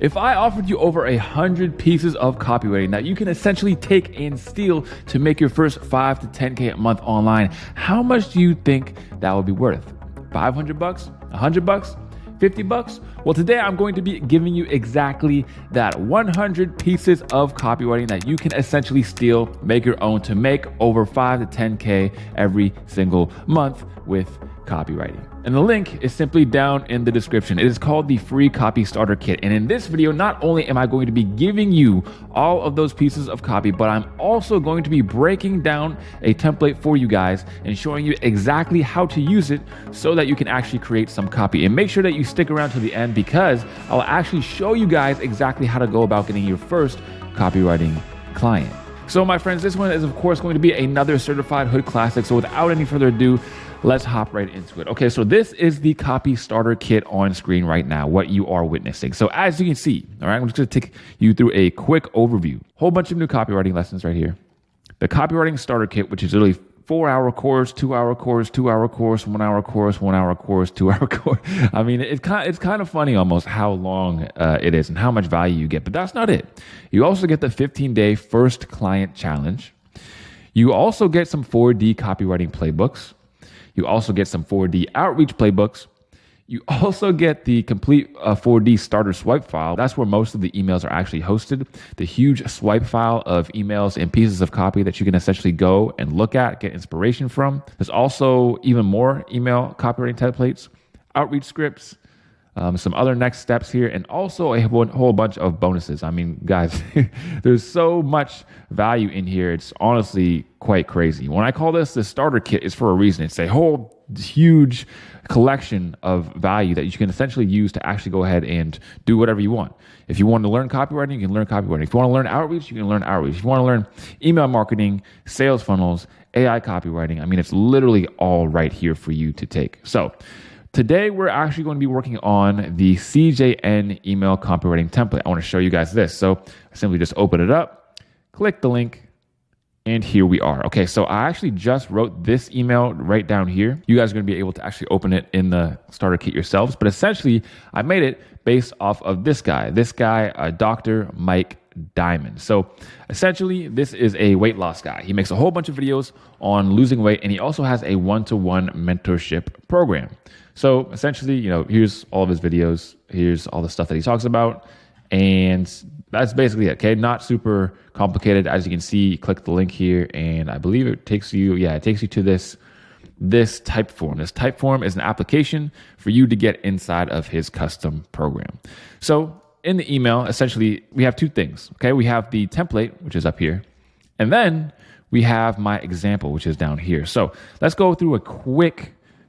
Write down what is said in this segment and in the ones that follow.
If I offered you over 100 pieces of copywriting that you can essentially take and steal to make your first 5 to 10K a month online, how much do you think that would be worth? $500, $100, $50? Well, today I'm going to be giving you exactly that 100 pieces of copywriting that you can essentially steal, make your own to make over 5 to 10K every single month with copywriting. And the link is simply down in the description. It is called the free copy starter kit. And in this video, not only am I going to be giving you all of those pieces of copy, but I'm also going to be breaking down a template for you guys and showing you exactly how to use it so that you can actually create some copy. And make sure that you stick around to the end because I'll actually show you guys exactly how to go about getting your first copywriting client. So my friends, this one is of course going to be another certified hood classic. So without any further ado, let's hop right into it. Okay, so this is the copy starter kit on screen right now, what you are witnessing. So as you can see, all right, I'm just gonna take you through a quick overview. Whole bunch of new copywriting lessons right here. The copywriting starter kit, which is literally 4-hour course, 2-hour course, 2-hour course, 1-hour course, 1-hour course, 2-hour course. I mean, it's kind of funny almost how long it is and how much value you get, but that's not it. You also get the 15-day first client challenge. You also get some 4D copywriting playbooks. You also get some 4D outreach playbooks. You also get the complete 4D starter swipe file. That's where most of the emails are actually hosted. The huge swipe file of emails and pieces of copy that you can essentially go and look at, get inspiration from. There's also even more email copywriting templates, outreach scripts, some other next steps here, and also a whole bunch of bonuses. I mean, guys, there's so much value in here. It's honestly quite crazy. When I call this the starter kit, it's for a reason. It's a whole huge collection of value that you can essentially use to actually go ahead and do whatever you want. If you want to learn copywriting, you can learn copywriting. If you want to learn outreach, you can learn outreach. If you want to learn email marketing, sales funnels, AI copywriting, I mean, it's literally all right here for you to take. So today, we're actually going to be working on the CJN email copywriting template. I want to show you guys this. So I simply just open it up, click the link, and here we are. Okay, so I actually just wrote this email right down here. You guys are going to be able to actually open it in the starter kit yourselves. But essentially, I made it based off of this guy, Dr. Mike Diamond. So essentially, this is a weight loss guy. He makes a whole bunch of videos on losing weight, and he also has a one-to-one mentorship program. So essentially, here's all of his videos. Here's all the stuff that he talks about. And that's basically it, okay? Not super complicated. As you can see, you click the link here, and I believe it takes you to this type form. This type form is an application for you to get inside of his custom program. So in the email, essentially, we have two things, okay? We have the template, which is up here, and then we have my example, which is down here. So let's go through a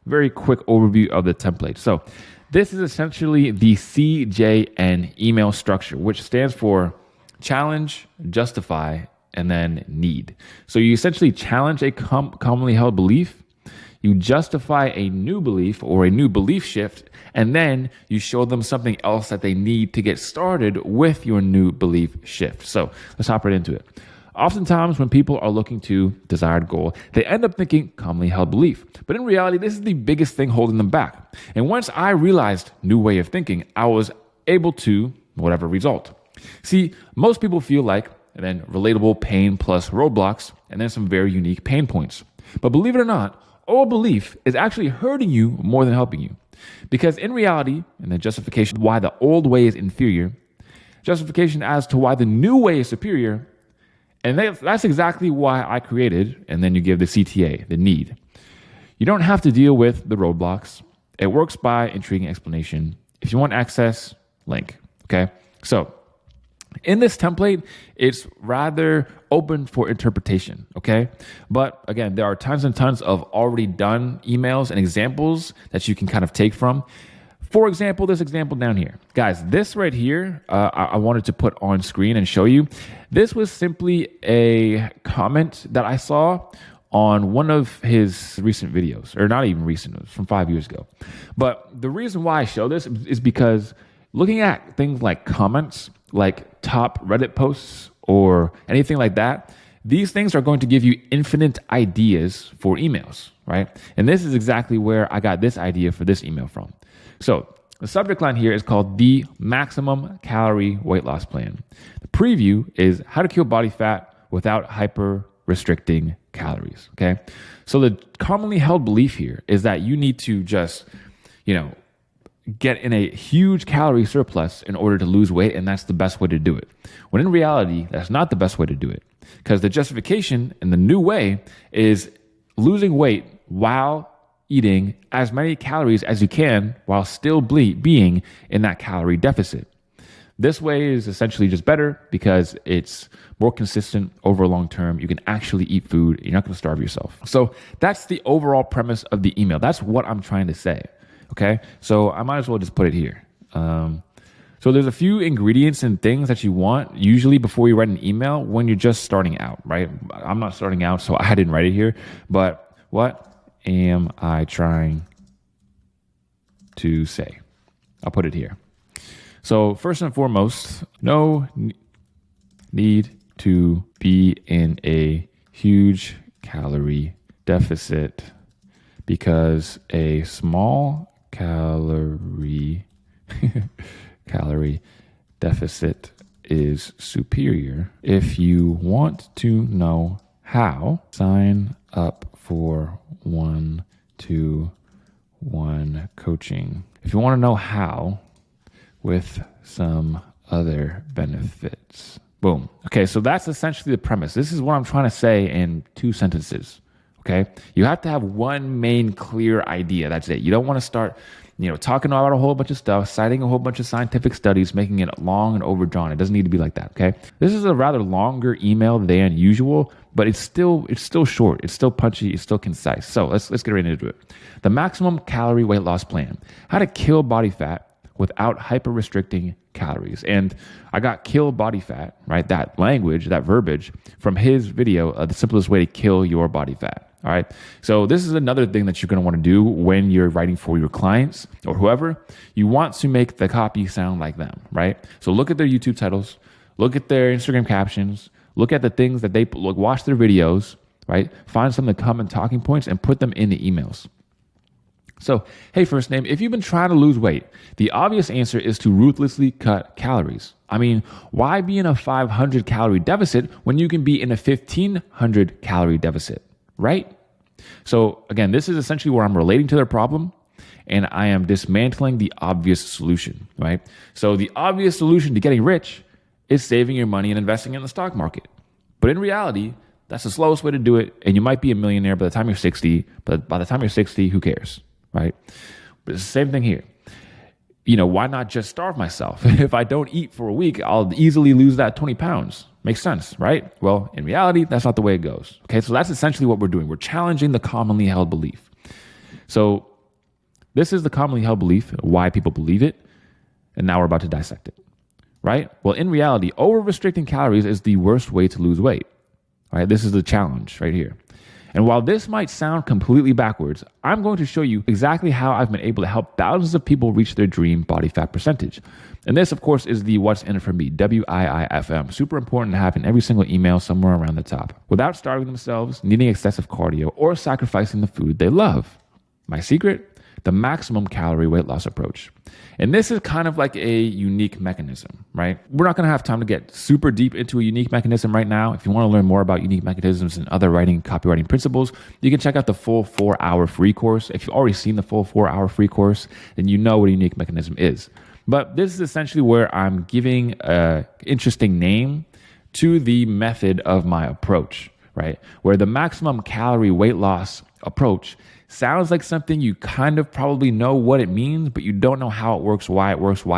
very quick overview of the template. So this is essentially the CJN email structure, which stands for challenge, justify, and then need. So you essentially challenge a commonly held belief, you justify a new belief or a new belief shift, and then you show them something else that they need to get started with your new belief shift. So let's hop right into it. Oftentimes, when people are looking to desired goal, they end up thinking commonly held belief. But in reality, this is the biggest thing holding them back. And once I realized new way of thinking, I was able to whatever result. See, most people feel like and then relatable pain plus roadblocks and then some very unique pain points. But believe it or not, old belief is actually hurting you more than helping you. Because in reality, and the justification why the old way is inferior, justification as to why the new way is superior, and that's exactly why I created, and then you give the CTA, the need. You don't have to deal with the roadblocks. It works by intriguing explanation. If you want access, link, okay? So in this template, it's rather open for interpretation, okay? But again, there are tons and tons of already done emails and examples that you can kind of take from. For example, this example down here. Guys, this right here, I wanted to put on screen and show you. This was simply a comment that I saw on one of his recent videos, or not even recent, it was from 5 years ago. But the reason why I show this is because looking at things like comments, like top Reddit posts or anything like that, these things are going to give you infinite ideas for emails, right? And this is exactly where I got this idea for this email from. So The subject line here is called the Maximum Calorie Weight Loss Plan. The preview is how to kill body fat without hyper restricting calories. Okay. So the commonly held belief here is that you need to just, get in a huge calorie surplus in order to lose weight, and that's the best way to do it. When in reality, that's not the best way to do it, because the justification and the new way is losing weight while eating as many calories as you can while still being in that calorie deficit. This way is essentially just better because it's more consistent over long term. You can actually eat food. You're not going to starve yourself. So that's the overall premise of the email. That's what I'm trying to say. Okay, so I might as well just put it here. So there's a few ingredients and things that you want usually before you write an email when you're just starting out, right? I'm not starting out, so I didn't write it here. But what am I trying to say? I'll put it here. So first and foremost, no need to be in a huge calorie deficit because a small calorie deficit is superior. If you want to know how, sign up for 1-to-1 coaching. If you want to know how, with some other benefits. Boom. Okay, so that's essentially the premise. This is what I'm trying to say in 2 sentences. Okay, you have to have one main clear idea. That's it. You don't want to start, talking about a whole bunch of stuff, citing a whole bunch of scientific studies, making it long and overdrawn. It doesn't need to be like that. Okay, this is a rather longer email than usual, but it's still short. It's still punchy. It's still concise. So let's get right into it. The Maximum Calorie Weight Loss Plan: how to kill body fat without hyper restricting calories. And I got kill body fat, right? That language, that verbiage from his video, the simplest way to kill your body fat. All right. So this is another thing that you're going to want to do when you're writing for your clients or whoever. You want to make the copy sound like them, right? So look at their YouTube titles, look at their Instagram captions, look at the things that they look, watch their videos, right? Find some of the common talking points and put them in the emails. So, hey, first name, if you've been trying to lose weight, the obvious answer is to ruthlessly cut calories. I mean, why be in a 500 calorie deficit when you can be in a 1500 calorie deficit, right? So again, this is essentially where I'm relating to their problem and I am dismantling the obvious solution, right? So the obvious solution to getting rich is saving your money and investing in the stock market. But in reality, that's the slowest way to do it. And you might be a millionaire by the time you're 60, but by the time you're 60, who cares? Right? But it's the same thing here. Why not just starve myself? If I don't eat for a week, I'll easily lose that 20 pounds. Makes sense, right? Well, in reality, that's not the way it goes. Okay, so that's essentially what we're doing. We're challenging the commonly held belief. So this is the commonly held belief, why people believe it, and now we're about to dissect it, right? Well, in reality, over-restricting calories is the worst way to lose weight, right? This is the challenge right here. And while this might sound completely backwards, I'm going to show you exactly how I've been able to help thousands of people reach their dream body fat percentage. And this, of course, is the what's in it for me, WIIFM. Super important to have in every single email somewhere around the top. Without starving themselves, needing excessive cardio, or sacrificing the food they love. My secret? The maximum calorie weight loss approach. And this is kind of like a unique mechanism, right? We're not going to have time to get super deep into a unique mechanism right now. If you want to learn more about unique mechanisms and other copywriting principles, you can check out the full 4-hour free course. If you've already seen the full 4-hour free course, then you know what a unique mechanism is. But this is essentially where I'm giving an interesting name to the method of my approach, right? Where the maximum calorie weight loss approach sounds like something you kind of probably know what it means, but you don't know how it works, why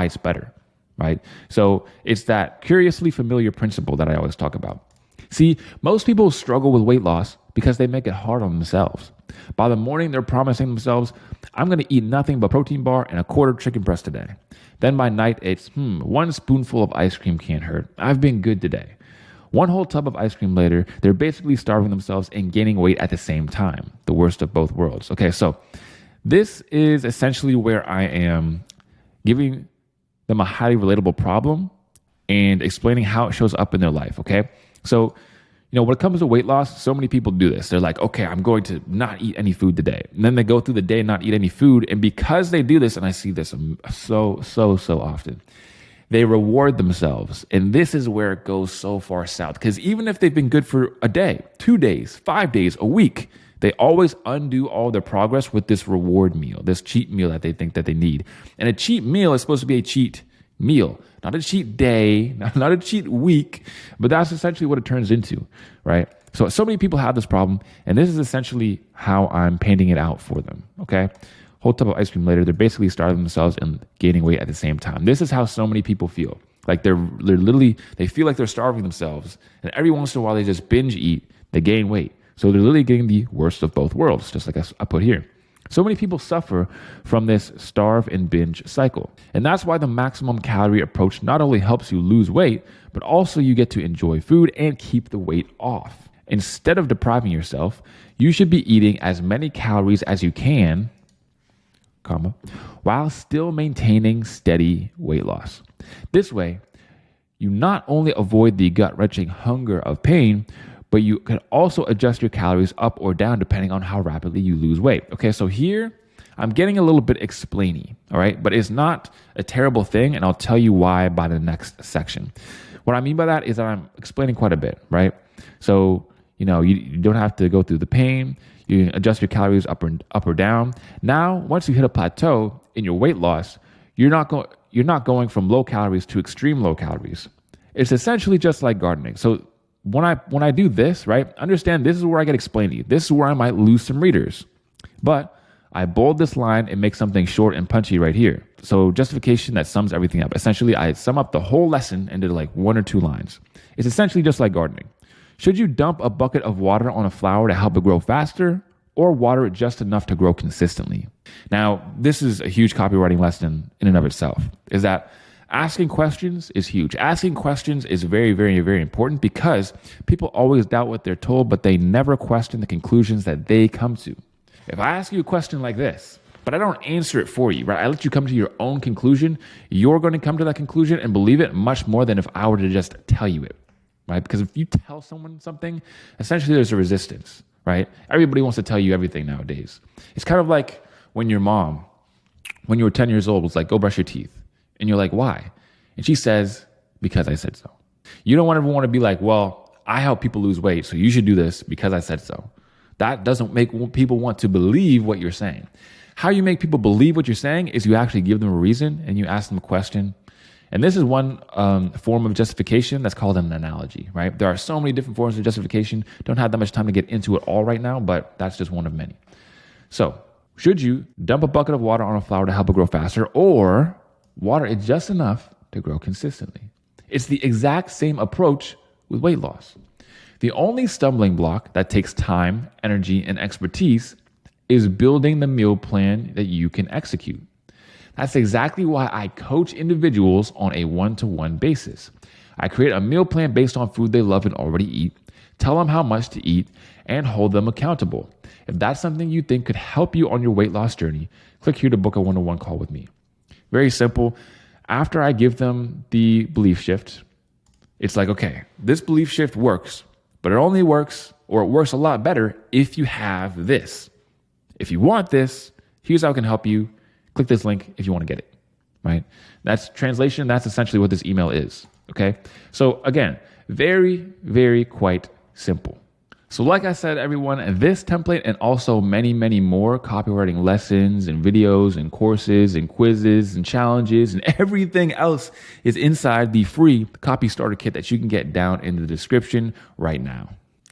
it's better, right? So it's that curiously familiar principle that I always talk about. See, most people struggle with weight loss because they make it hard on themselves. By the morning, they're promising themselves, I'm going to eat nothing but protein bar and a quarter chicken breast today. Then by night, it's, 1 spoonful of ice cream can't hurt. I've been good today. 1 whole tub of ice cream later, they're basically starving themselves and gaining weight at the same time. The worst of both worlds. Okay, so this is essentially where I am giving them a highly relatable problem and explaining how it shows up in their life, okay? So When it comes to weight loss, so many people do this. They're like, okay, I'm going to not eat any food today. And then they go through the day and not eat any food. And because they do this, and I see this so often, they reward themselves. And this is where it goes so far south. Because even if they've been good for a day, 2 days, 5 days, a week, they always undo all their progress with this reward meal, this cheat meal that they think that they need. And a cheat meal is supposed to be a cheat meal, not a cheat day, not a cheat week, but that's essentially what it turns into, right? So many people have this problem, and this is essentially how I'm painting it out for them, okay? Whole tub of ice cream later, they're basically starving themselves and gaining weight at the same time. This is how so many people feel. Like they feel like they're starving themselves, and every once in a while they just binge eat, they gain weight. So they're literally getting the worst of both worlds, just like I put here. So many people suffer from this starve and binge cycle. And that's why the maximum calorie approach not only helps you lose weight, but also you get to enjoy food and keep the weight off. Instead of depriving yourself, you should be eating as many calories as you can, while still maintaining steady weight loss. This way, you not only avoid the gut-wrenching hunger of pain, but you can also adjust your calories up or down depending on how rapidly you lose weight. Okay, so here I'm getting a little bit explainy, all right? But it's not a terrible thing, and I'll tell you why by the next section. What I mean by that is that I'm explaining quite a bit, right? So, you don't have to go through the pain. You can adjust your calories up or down. Now, once you hit a plateau in your weight loss, you're not going from low calories to extreme low calories. It's essentially just like gardening. So when I do this, right, understand this is where I get explainy. This is where I might lose some readers. But I bold this line and make something short and punchy right here. So justification that sums everything up. Essentially, I sum up the whole lesson into like 1 or 2 lines. It's essentially just like gardening. Should you dump a bucket of water on a flower to help it grow faster, or water it just enough to grow consistently? Now, this is a huge copywriting lesson in and of itself, is that asking questions is huge. Asking questions is very, very, very important because people always doubt what they're told, but they never question the conclusions that they come to. If I ask you a question like this, but I don't answer it for you, right? I let you come to your own conclusion, you're going to come to that conclusion and believe it much more than if I were to just tell you it, right? Because if you tell someone something, essentially there's a resistance, right? Everybody wants to tell you everything nowadays. It's kind of like when your mom, when you were 10 years old, was like, go brush your teeth. And you're like, why? And she says, because I said so. You don't ever want to be like, well, I help people lose weight, so you should do this because I said so. That doesn't make people want to believe what you're saying. How you make people believe what you're saying is you actually give them a reason and you ask them a question. And this is one form of justification that's called an analogy, right? There are so many different forms of justification. Don't have that much time to get into it all right now, but that's just one of many. So, should you dump a bucket of water on a flower to help it grow faster, or water it just enough to grow consistently? It's the exact same approach with weight loss. The only stumbling block that takes time, energy, and expertise is building the meal plan that you can execute. That's exactly why I coach individuals on a one-to-one basis. I create a meal plan based on food they love and already eat, tell them how much to eat, and hold them accountable. If that's something you think could help you on your weight loss journey, click here to book a one-on-one call with me. Very simple. After I give them the belief shift, it's like, okay, this belief shift works, but it only works, or it works a lot better if you have this. If you want this, here's how I can help you. Click this link if you want to get it, right? That's translation. That's essentially what this email is, okay? So again, very, very quite simple. So like I said, everyone, this template and also many, many more copywriting lessons and videos and courses and quizzes and challenges and everything else is inside the free copy starter kit that you can get down in the description right now.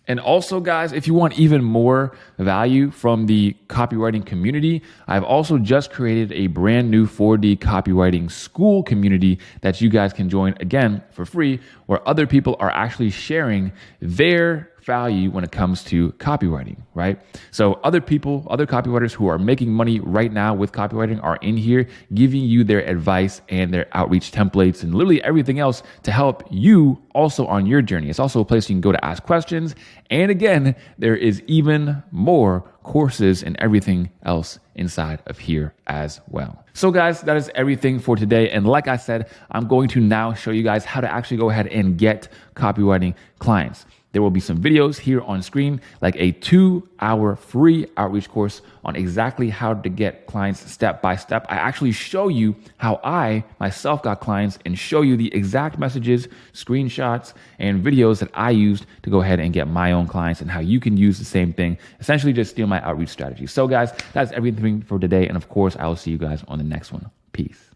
And also, guys, if you want even more value from the copywriting community, I've also just created a brand new 4D copywriting school community that you guys can join, again, for free, where other people are actually sharing their value when it comes to copywriting, right? So other people, other copywriters who are making money right now with copywriting are in here giving you their advice and their outreach templates and literally everything else to help you also on your journey. It's also a place you can go to ask questions. And again, there is even more courses and everything else inside of here as well. So guys, that is everything for today. And like I said, I'm going to now show you guys how to actually go ahead and get copywriting clients. There will be some videos here on screen, like a 2-hour free outreach course on exactly how to get clients step by step. I actually show you how I myself got clients and show you the exact messages, screenshots, and videos that I used to go ahead and get my own clients, and how you can use the same thing, essentially just steal my outreach strategy. So guys, that's everything for today. And of course, I will see you guys on the next one. Peace.